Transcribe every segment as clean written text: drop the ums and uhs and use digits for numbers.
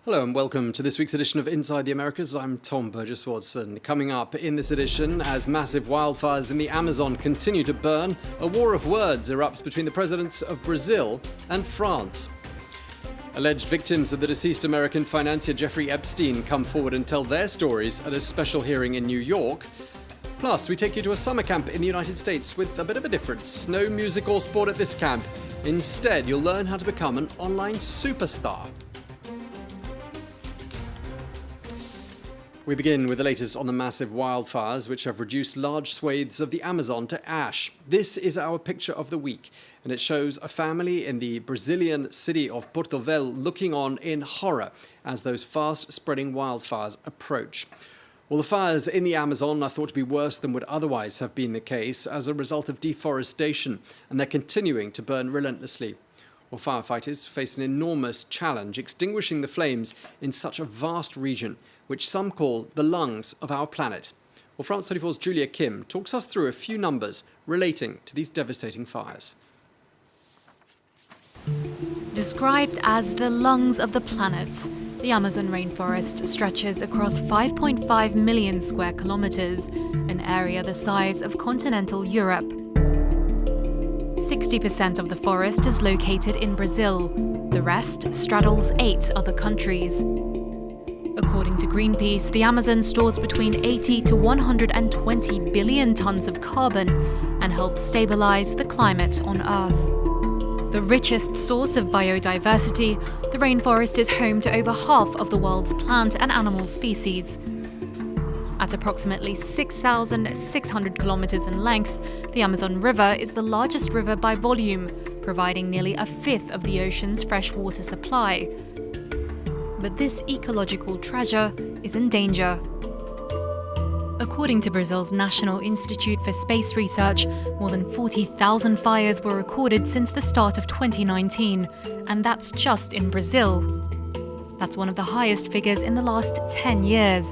Hello and welcome to this week's edition of Inside the Americas. I'm Tom Burgess-Watson. Coming up in this edition, as massive wildfires in the Amazon continue to burn, a war of words erupts between the presidents of Brazil and France. Alleged victims of the deceased American financier Jeffrey Epstein come forward and tell their stories at a special hearing in New York. Plus, we take you to a summer camp in the United States with a bit of a difference. No music or sport at this camp. Instead, you'll learn how to become an online superstar. We begin with the latest on the massive wildfires which have reduced large swathes of the Amazon to ash. This is our picture of the week, and it shows a family in the Brazilian city of Porto Velho looking on in horror as those fast-spreading wildfires approach. Well, the fires in the Amazon are thought to be worse than would otherwise have been the case as a result of deforestation, and they're continuing to burn relentlessly. Well, firefighters face an enormous challenge extinguishing the flames in such a vast region, which some call the lungs of our planet. Well, France 24's Julia Kim talks us through a few numbers relating to these devastating fires. Described as the lungs of the planet, the Amazon rainforest stretches across 5.5 million square kilometers, an area the size of continental Europe. 60% of the forest is located in Brazil. The rest straddles 8 other countries. According to Greenpeace, the Amazon stores between 80 to 120 billion tons of carbon and helps stabilize the climate on Earth. The richest source of biodiversity, the rainforest is home to over half of the world's plant and animal species. At approximately 6,600 kilometers in length, the Amazon River is the largest river by volume, providing nearly a fifth of the ocean's freshwater supply. But this ecological treasure is in danger. According to Brazil's National Institute for Space Research, more than 40,000 fires were recorded since the start of 2019, and that's just in Brazil. That's one of the highest figures in the last 10 years.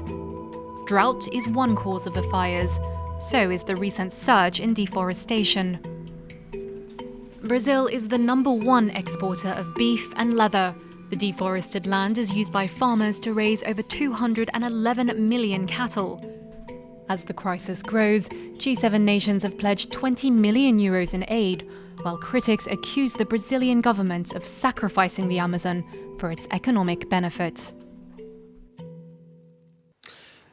Drought is one cause of the fires. So is the recent surge in deforestation. Brazil is the #1 exporter of beef and leather. The deforested land is used by farmers to raise over 211 million cattle. As the crisis grows, G7 nations have pledged 20 million euros in aid, while critics accuse the Brazilian government of sacrificing the Amazon for its economic benefit.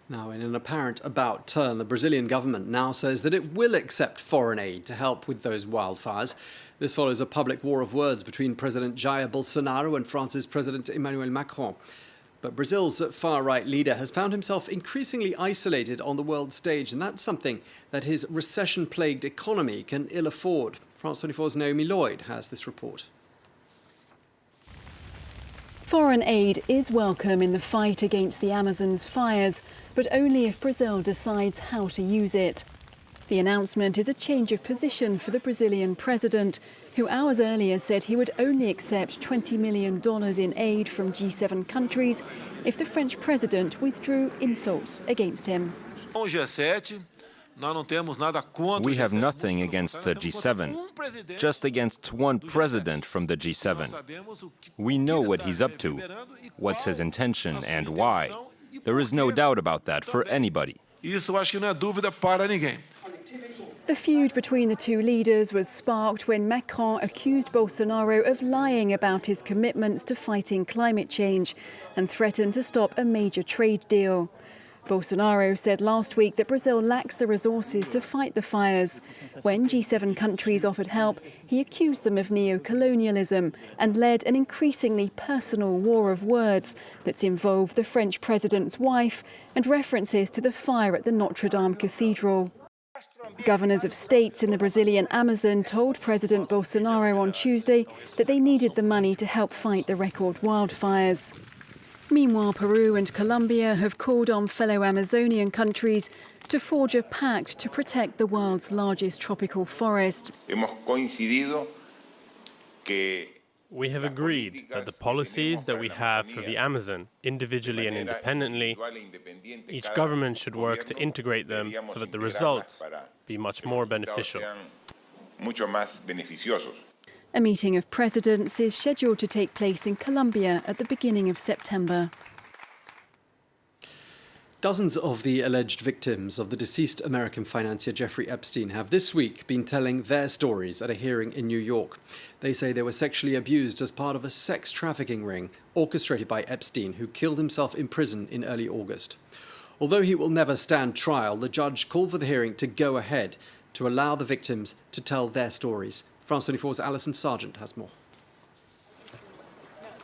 Now, in an apparent about turn, the Brazilian government now says that it will accept foreign aid to help with those wildfires. This follows a public war of words between President Jair Bolsonaro and France's President Emmanuel Macron. But Brazil's far-right leader has found himself increasingly isolated on the world stage, and that's something that his recession-plagued economy can ill afford. France 24's Naomi Lloyd has this report. Foreign aid is welcome in the fight against the Amazon's fires, but only if Brazil decides how to use it. The announcement is a change of position for the Brazilian president, who hours earlier said he would only accept $20 million in aid from G7 countries if the French president withdrew insults against him. We have nothing against the G7, just against one president from the G7. We know what he's up to, what's his intention and why. There is no doubt about that for anybody. The feud between the two leaders was sparked when Macron accused Bolsonaro of lying about his commitments to fighting climate change and threatened to stop a major trade deal. Bolsonaro said last week that Brazil lacks the resources to fight the fires. When G7 countries offered help, he accused them of neo-colonialism and led an increasingly personal war of words that's involved the French president's wife and references to the fire at the Notre Dame Cathedral. Governors of states in the Brazilian Amazon told President Bolsonaro on Tuesday that they needed the money to help fight the record wildfires. Meanwhile, Peru and Colombia have called on fellow Amazonian countries to forge a pact to protect the world's largest tropical forest. We have agreed that the policies that we have for the Amazon, individually and independently, each government should work to integrate them so that the results be much more beneficial. A meeting of presidents is scheduled to take place in Colombia at the beginning of September. Dozens of the alleged victims of the deceased American financier Jeffrey Epstein have this week been telling their stories at a hearing in New York. They say they were sexually abused as part of a sex trafficking ring orchestrated by Epstein, who killed himself in prison in early August. Although he will never stand trial, the judge called for the hearing to go ahead to allow the victims to tell their stories. France 24's Alison Sargent has more.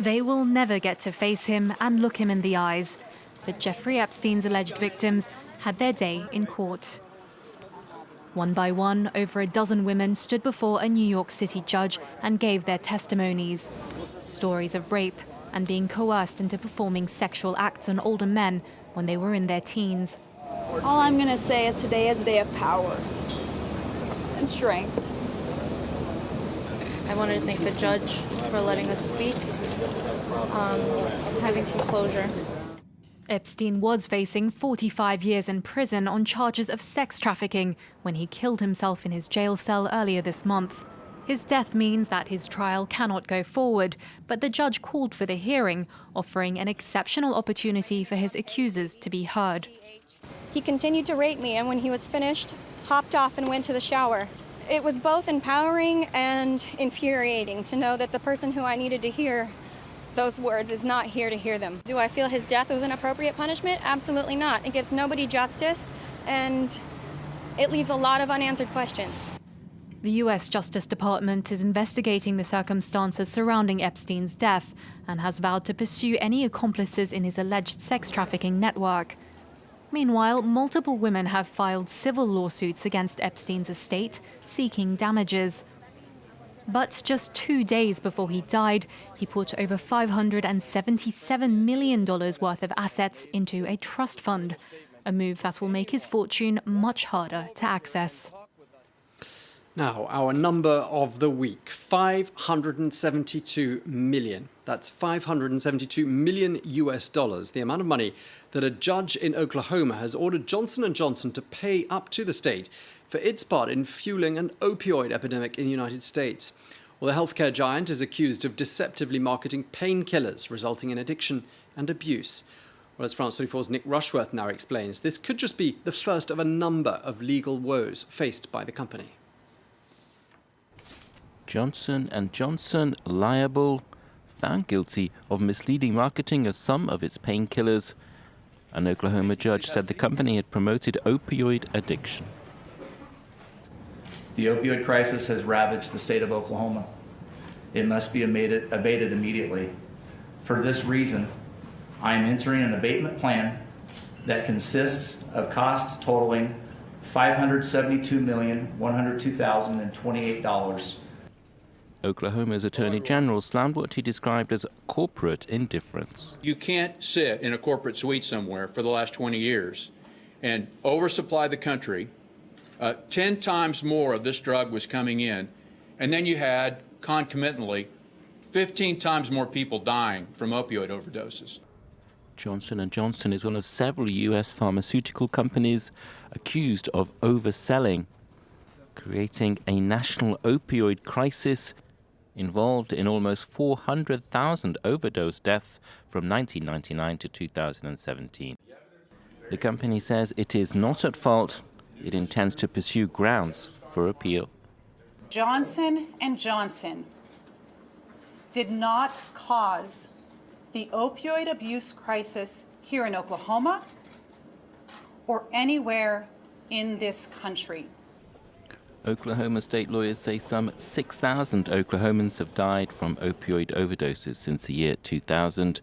They will never get to face him and look him in the eyes. But Jeffrey Epstein's alleged victims had their day in court. One by one, over a dozen women stood before a New York City judge and gave their testimonies. Stories of rape and being coerced into performing sexual acts on older men when they were in their teens. All I'm going to say is today is a day of power and strength. I wanted to thank the judge for letting us speak, having some closure. Epstein was facing 45 years in prison on charges of sex trafficking when he killed himself in his jail cell earlier this month. His death means that his trial cannot go forward, but the judge called for the hearing, offering an exceptional opportunity for his accusers to be heard. He continued to rape me, and when he was finished, hopped off and went to the shower. It was both empowering and infuriating to know that the person who I needed to hear those words is not here to hear them. Do I feel his death was an appropriate punishment? Absolutely not. It gives nobody justice, and it leaves a lot of unanswered questions. The US Justice Department is investigating the circumstances surrounding Epstein's death and has vowed to pursue any accomplices in his alleged sex trafficking network. Meanwhile, multiple women have filed civil lawsuits against Epstein's estate, seeking damages. But just 2 days before he died, he put over $577 million worth of assets into a trust fund, a move that will make his fortune much harder to access. Now, our number of the week, 572 million. That's 572 million US dollars, the amount of money that a judge in Oklahoma has ordered Johnson & Johnson to pay up to the state for its part in fueling an opioid epidemic in the United States. Well, the healthcare giant is accused of deceptively marketing painkillers, resulting in addiction and abuse. Well, as France 24's Nick Rushworth now explains, this could just be the first of a number of legal woes faced by the company. Johnson & Johnson liable, found guilty of misleading marketing of some of its painkillers. An Oklahoma judge said the company had promoted opioid addiction. The opioid crisis has ravaged the state of Oklahoma. It must be abated immediately. For this reason, I am entering an abatement plan that consists of costs totaling $572,102,028. Oklahoma's Attorney General slammed what he described as corporate indifference. You can't sit in a corporate suite somewhere for the last 20 years and oversupply the country. 10 times more of this drug was coming in, and then you had, concomitantly, 15 times more people dying from opioid overdoses. Johnson & Johnson is one of several U.S. pharmaceutical companies accused of overselling, creating a national opioid crisis involved in almost 400,000 overdose deaths from 1999 to 2017. The company says it is not at fault. It intends to pursue grounds for appeal. Johnson & Johnson did not cause the opioid abuse crisis here in Oklahoma or anywhere in this country. Oklahoma state lawyers say some 6,000 Oklahomans have died from opioid overdoses since the year 2000.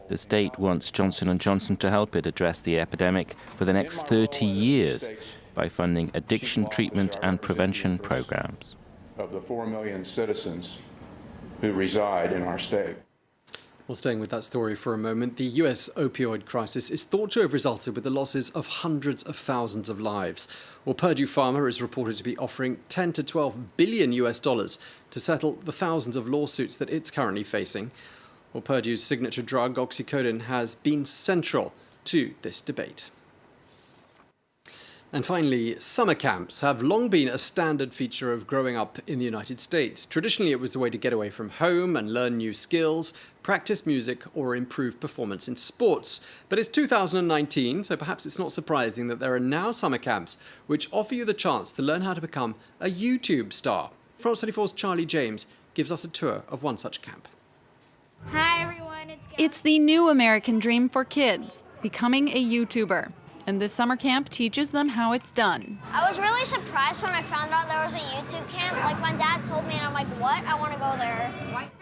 The state wants Johnson & Johnson to help it address the epidemic for the next 30 years by funding addiction treatment and prevention programs. Of the 4 million citizens who reside in our state. Well, staying with that story for a moment, the US opioid crisis is thought to have resulted with the losses of hundreds of thousands of lives. Well, Purdue Pharma is reported to be offering 10 to 12 billion US dollars to settle the thousands of lawsuits that it's currently facing. Well, Purdue's signature drug, oxycodone, has been central to this debate. And finally, summer camps have long been a standard feature of growing up in the United States. Traditionally, it was a way to get away from home and learn new skills, practice music, or improve performance in sports. But it's 2019, so perhaps it's not surprising that there are now summer camps which offer you the chance to learn how to become a YouTube star. France 24's Charlie James gives us a tour of one such camp. Hi everyone, It's the new American dream for kids, becoming a YouTuber. And this summer camp teaches them how it's done. I was really surprised when I found out there was a YouTube camp. Like my dad told me and I'm like, what? I want to go there.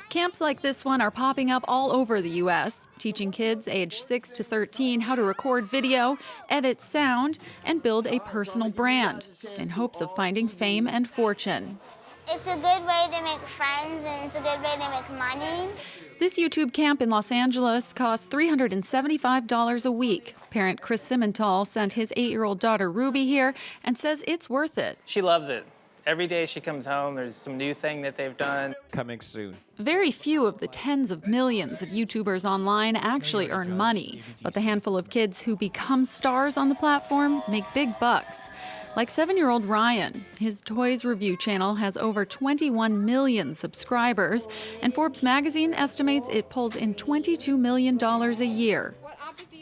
Camps like this one are popping up all over the U.S., teaching kids aged 6 to 13 how to record video, edit sound, and build a personal brand in hopes of finding fame and fortune. It's a good way to make friends and it's a good way to make money. This YouTube camp in Los Angeles costs $375 a week. Parent Chris Simmental sent his 8-year-old daughter Ruby here and says it's worth it. She loves it. Every day she comes home, there's some new thing that they've done. Coming soon. Very few of the tens of millions of YouTubers online actually earn money, but the handful of kids who become stars on the platform make big bucks. Like 7-year-old Ryan. His toys review channel has over 21 million subscribers, and Forbes magazine estimates it pulls in $22 million a year.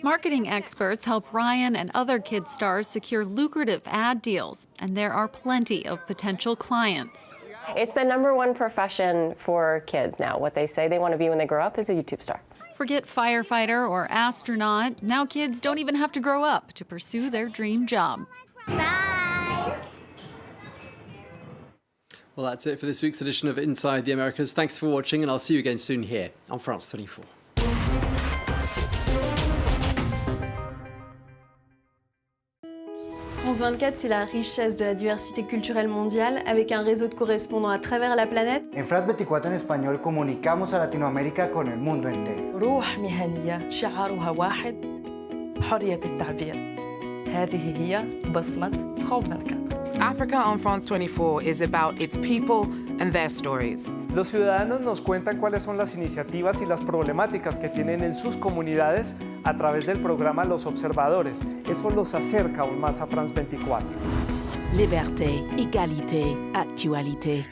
Marketing experts help Ryan and other kid stars secure lucrative ad deals, and there are plenty of potential clients. It's the #1 profession for kids now. What they say they want to be when they grow up is a YouTube star. Forget firefighter or astronaut. Now kids don't even have to grow up to pursue their dream job. Bye. Well, that's it for this week's edition of Inside the Americas. Thanks for watching, and I'll see you again soon here on France 24. France 24, c'est la richesse de la diversité culturelle mondiale avec un réseau de correspondants à travers la planète. En France 24 en español comunicamos a Latinoamérica con el mundo entero. روح مهنية شعارها واحد حرية التعبير. هذه هي بصمة France 24. Africa on France 24 is about its people and their stories. Los ciudadanos nos cuentan cuáles son las iniciativas y las problemáticas que tienen en sus comunidades a través del programa Los Observadores. Eso los acerca aún más a France 24. Liberté, égalité, actualité.